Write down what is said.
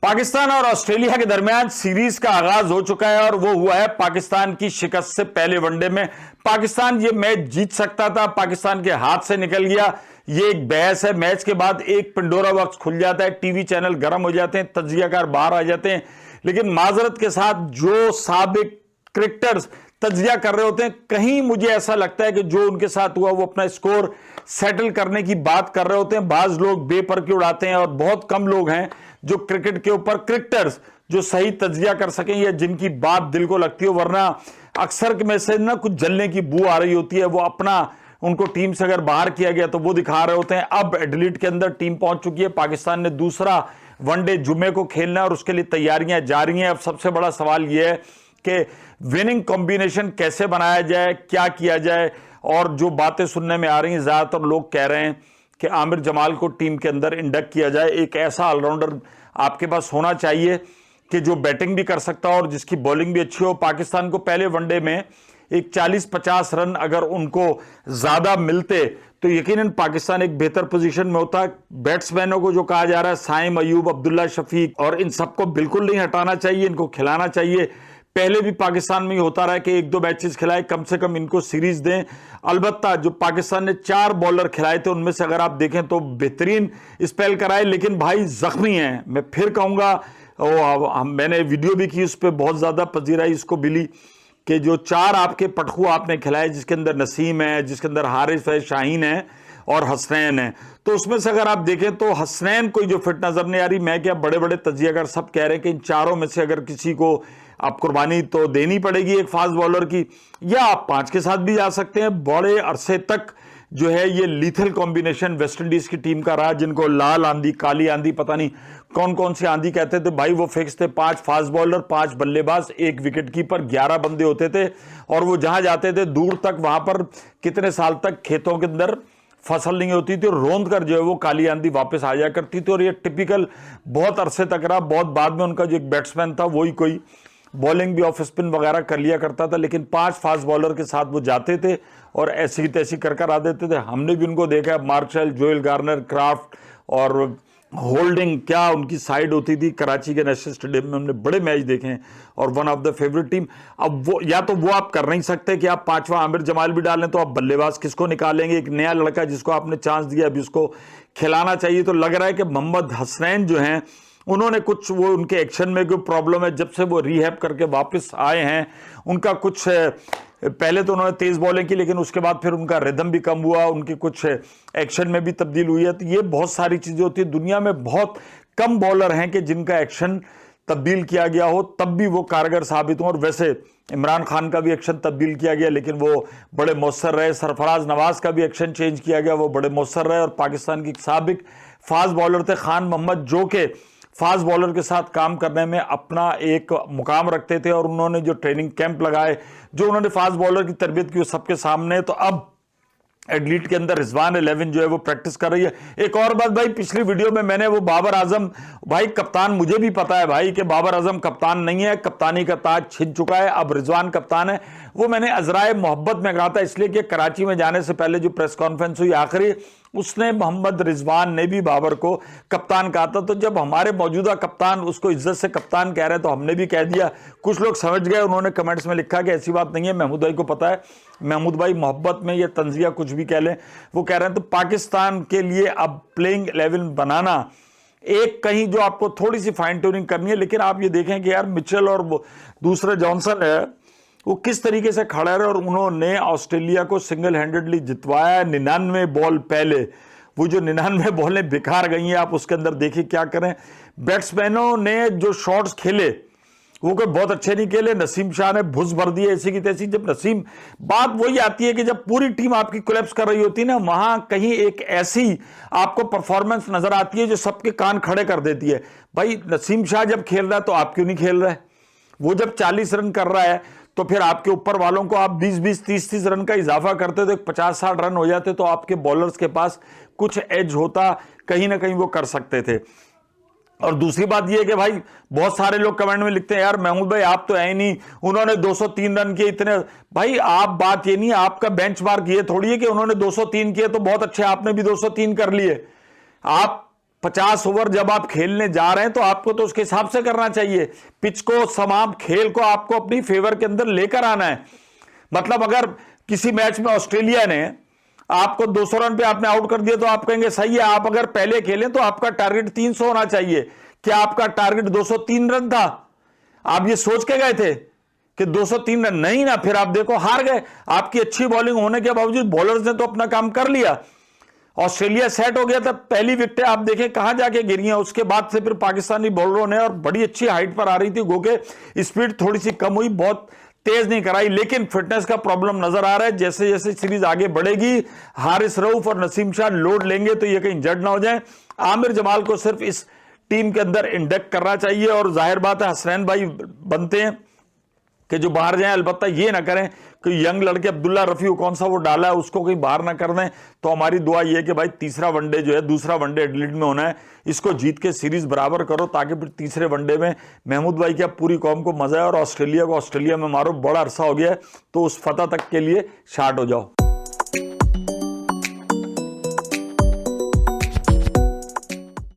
पाकिस्तान और ऑस्ट्रेलिया के दरमियान सीरीज का आगाज हो चुका है और वो हुआ है पाकिस्तान की शिकस्त से पहले वनडे में। पाकिस्तान ये मैच जीत सकता था, पाकिस्तान के हाथ से निकल गया। ये एक बहस है। मैच के बाद एक पिंडोरा बॉक्स खुल जाता है, टीवी चैनल गर्म हो जाते हैं, तज्जियाकार बाहर आ जाते हैं। लेकिन माजरत के साथ जो साबिक क्रिकेटर्स तज्जिया कर रहे होते हैं, कहीं मुझे ऐसा लगता है कि जो उनके साथ हुआ वो अपना स्कोर सेटल करने की बात कर रहे होते हैं। बाज लोग बेपर्की उड़ाते हैं और बहुत कम लोग हैं जो क्रिकेट के ऊपर क्रिकेटर्स जो सही तज्जिया कर सकें या जिनकी बात दिल को लगती हो। वरना अक्सर में से ना कुछ जलने की बू आ रही होती है। वो अपना उनको टीम से अगर बाहर किया गया तो वो दिखा रहे होते हैं। अब एडिलेड के अंदर टीम पहुंच चुकी है। पाकिस्तान ने दूसरा वनडे जुम्मे को खेलना है और उसके लिए तैयारियां जारी हैं। अब सबसे बड़ा सवाल यह है कि विनिंग कॉम्बिनेशन कैसे बनाया जाए, क्या किया जाए। और जो बातें सुनने में आ रही हैं, ज्यादातर लोग कह रहे हैं कि आमिर जमाल को टीम के अंदर इंडक्ट किया जाए। एक ऐसा ऑलराउंडर आपके पास होना चाहिए कि जो बैटिंग भी कर सकता हो और जिसकी बॉलिंग भी अच्छी हो। पाकिस्तान को पहले वनडे में एक 40-50 रन अगर उनको ज्यादा मिलते तो यकीनन पाकिस्तान एक बेहतर पोजीशन में होता। बैट्समैनों को जो कहा जा रहा है, साइम अयूब, अब्दुल्ला शफीक, और इन सबको बिल्कुल नहीं हटाना चाहिए, इनको खिलाना चाहिए। पहले भी पाकिस्तान में ही होता रहा कि 1-2 मैचेस खिलाए, कम से कम इनको सीरीज दें। अलबत्ता जो पाकिस्तान ने 4 बॉलर खिलाए थे उनमें से अगर आप देखें तो बेहतरीन स्पेल कराए, लेकिन भाई जख्मी हैं। मैं फिर कहूंगा, मैंने वीडियो भी की, उस पर बहुत ज्यादा पजीराई इसको मिली कि जो 4 आपके पटखू आपने खिलाए, जिसके अंदर नसीम है, जिसके अंदर हारिस है, शाहीन है और हसनैन है, तो उसमें से अगर आप देखें तो हसनैन कोई जो फिट नजर नहीं आ रही। मैं क्या, बड़े बड़े तज्जियाकार सब कह रहे हैं कि इन चारों में से अगर किसी को आप कुर्बानी तो देनी पड़ेगी एक फास्ट बॉलर की, या आप 5 के साथ भी जा सकते हैं। बड़े अरसे तक जो है ये लीथल कॉम्बिनेशन वेस्ट इंडीज की टीम का रहा, जिनको लाल आंधी, काली आंधी, पता नहीं कौन कौन सी आंधी कहते थे भाई। वो फिक्स थे 5 फास्ट बॉलर, 5 बल्लेबाज, 1 विकेट कीपर, 11 बंदे होते थे और वो जहां जाते थे दूर तक, वहां पर कितने साल तक खेतों के अंदर फसल नहीं होती थी, रोंद कर जो है वो काली आंधी वापस आ जाया करती थी। और ये टिपिकल बहुत अरसे तक रहा। बहुत बाद में उनका जो एक बैट्समैन था वही कोई बॉलिंग भी ऑफ स्पिन वगैरह कर लिया करता था, लेकिन 5 फास्ट बॉलर के साथ वो जाते थे और ऐसी तैसी कर आ देते थे। हमने भी उनको देखा, मार्शल, जोएल गार्नर, क्राफ्ट और होल्डिंग, क्या उनकी साइड होती थी कराची के नेशनल स्टेडियम में। हमने बड़े मैच देखे हैं और one of the favourite team. अब वो या तो वो आप कर नहीं सकते कि आप 5वां आमिर जमाल भी डालें, तो आप बल्लेबाज किसको निकालेंगे? एक नया लड़का जिसको आपने चांस दिया, अभी उसको खिलाना चाहिए। तो लग रहा है कि मोहम्मद हसनैन जो हैं उन्होंने कुछ, वो उनके एक्शन में कोई प्रॉब्लम है। जब से वो रिहैब करके वापस आए हैं, उनका कुछ, पहले तो उन्होंने तेज बॉलिंग की लेकिन उसके बाद फिर उनका रिदम भी कम हुआ, उनके कुछ एक्शन में भी तब्दील हुई है। तो ये बहुत सारी चीजें होती है। दुनिया में बहुत कम बॉलर हैं कि जिनका एक्शन तब्दील किया गया हो तब भी वो कारगर साबित हो। और वैसे इमरान खान का भी एक्शन तब्दील किया गया लेकिन वो बड़े मौसर रहे। सरफराज नवाज का भी एक्शन चेंज किया गया, वो बड़े मौसर रहे। और पाकिस्तान की साबिक फास्ट बॉलर थे खान मोहम्मद, जो के फास्ट बॉलर के साथ काम करने में अपना एक मुकाम रखते थे और उन्होंने जो ट्रेनिंग कैंप लगाए, जो उन्होंने फास्ट बॉलर की तरबियत की, वो सबके सामने। तो अब एडलीट के अंदर रिजवान 11 जो है वो प्रैक्टिस कर रही है। एक और बात भाई, पिछली वीडियो में मैंने वो बाबर आजम, भाई कप्तान, मुझे भी पता है भाई कि बाबर आजम कप्तान नहीं है, कप्तानी का ताज छिन चुका है, अब रिजवान कप्तान है। वो मैंने अजराए मोहब्बत में कहा था, इसलिए कि कराची में जाने से पहले जो प्रेस कॉन्फ्रेंस हुई आखिरी, उसने मोहम्मद रिजवान ने भी बाबर को कप्तान कहा था। तो जब हमारे मौजूदा कप्तान उसको इज्जत से कप्तान कह रहे हैं तो हमने भी कह दिया। कुछ लोग समझ गए, उन्होंने कमेंट्स में लिखा कि ऐसी बात नहीं है। महमूद भाई को पता है, महमूद भाई मोहब्बत में, ये तंजिया कुछ भी कह लें, वो कह रहे हैं। तो पाकिस्तान के लिए अब प्लेइंग 11 बनाना, एक कहीं जो आपको थोड़ी सी फाइन ट्यूनिंग करनी है। लेकिन आप ये देखें कि यार मिचेल और दूसरे जॉनसन है, वो किस तरीके से खड़े रहे और उन्होंने ऑस्ट्रेलिया को सिंगल हैंडेडली जितवाया। 99 बॉल पहले, वो जो 99 बॉलें बेकार गई हैं, आप उसके अंदर देखिए क्या करें। बैट्समैनों ने जो शॉट्स खेले वो कोई बहुत अच्छे नहीं खेले। नसीम शाह ने भुस भर दिए ऐसी की तैसी। जब नसीम, बात वही आती है कि जब पूरी टीम आपकी कोलैप्स कर रही होती है ना, वहां कहीं एक ऐसी आपको परफॉर्मेंस नजर आती है जो सबके कान खड़े कर देती है। भाई नसीम शाह जब खेल रहा है तो आप क्यों नहीं खेल रहे? वो जब 40 रन कर रहा है तो फिर आपके ऊपर वालों को आप 20-20, 30-30 रन का इजाफा करते तो 50-60 रन हो जाते, तो आपके बॉलर्स के पास कुछ एज होता, कहीं ना कहीं वो कर सकते थे। और दूसरी बात ये है कि भाई बहुत सारे लोग कमेंट में लिखते हैं, यार महमूद भाई आप तो है नहीं, उन्होंने 203 रन किए इतने। भाई आप, बात ये नहीं, आपका बेंचमार्क ये थोड़ी है कि उन्होंने 203 किए तो बहुत अच्छे, आपने भी 203 कर लिए। आप 50 ओवर जब आप खेलने जा रहे हैं तो आपको तो उसके हिसाब से करना चाहिए। पिच को, तमाम खेल को आपको अपनी फेवर के अंदर लेकर आना है। मतलब अगर किसी मैच में ऑस्ट्रेलिया ने आपको 200 रन पे आपने आउट कर दिया तो आप कहेंगे सही है। आप अगर पहले खेलें तो आपका टारगेट 300 होना चाहिए। क्या आपका टारगेट 203 रन था? आप ये सोच के गए थे कि 203 रन? नहीं ना, फिर आप देखो हार गए। आपकी अच्छी बॉलिंग होने के बावजूद बॉलर्स ने तो अपना काम कर लिया। ऑस्ट्रेलिया सेट हो गया था, पहली विकेट आप देखें कहां जाके गिरी है। उसके बाद से फिर पाकिस्तानी बॉलरों ने, और बड़ी अच्छी हाइट पर आ रही थी, गो के स्पीड थोड़ी सी कम हुई, बहुत तेज नहीं कराई, लेकिन फिटनेस का प्रॉब्लम नजर आ रहा है। जैसे जैसे सीरीज आगे बढ़ेगी, हारिस रऊफ और नसीम शाह लोड लेंगे तो ये कहीं जड़ ना हो जाए। आमिर जमाल को सिर्फ इस टीम के अंदर इंडक्ट करना चाहिए, और जाहिर बात है हसनैन भाई बनते हैं कि जो बाहर जाएं। अलबत्ता ये ना करें कि यंग लड़के अब्दुल्ला रफी कौन सा वो डाला है उसको कहीं बाहर ना कर दें। तो हमारी दुआ ये है कि भाई तीसरा वनडे जो है, दूसरा वनडे एडिलेड में होना है, इसको जीत के सीरीज बराबर करो, ताकि फिर तीसरे वनडे में महमूद भाई क्या पूरी कौम को मजा है, और ऑस्ट्रेलिया को ऑस्ट्रेलिया में मारो। बड़ा अरसा हो गया है, तो उस फतह तक के लिए शार्ट हो जाओ।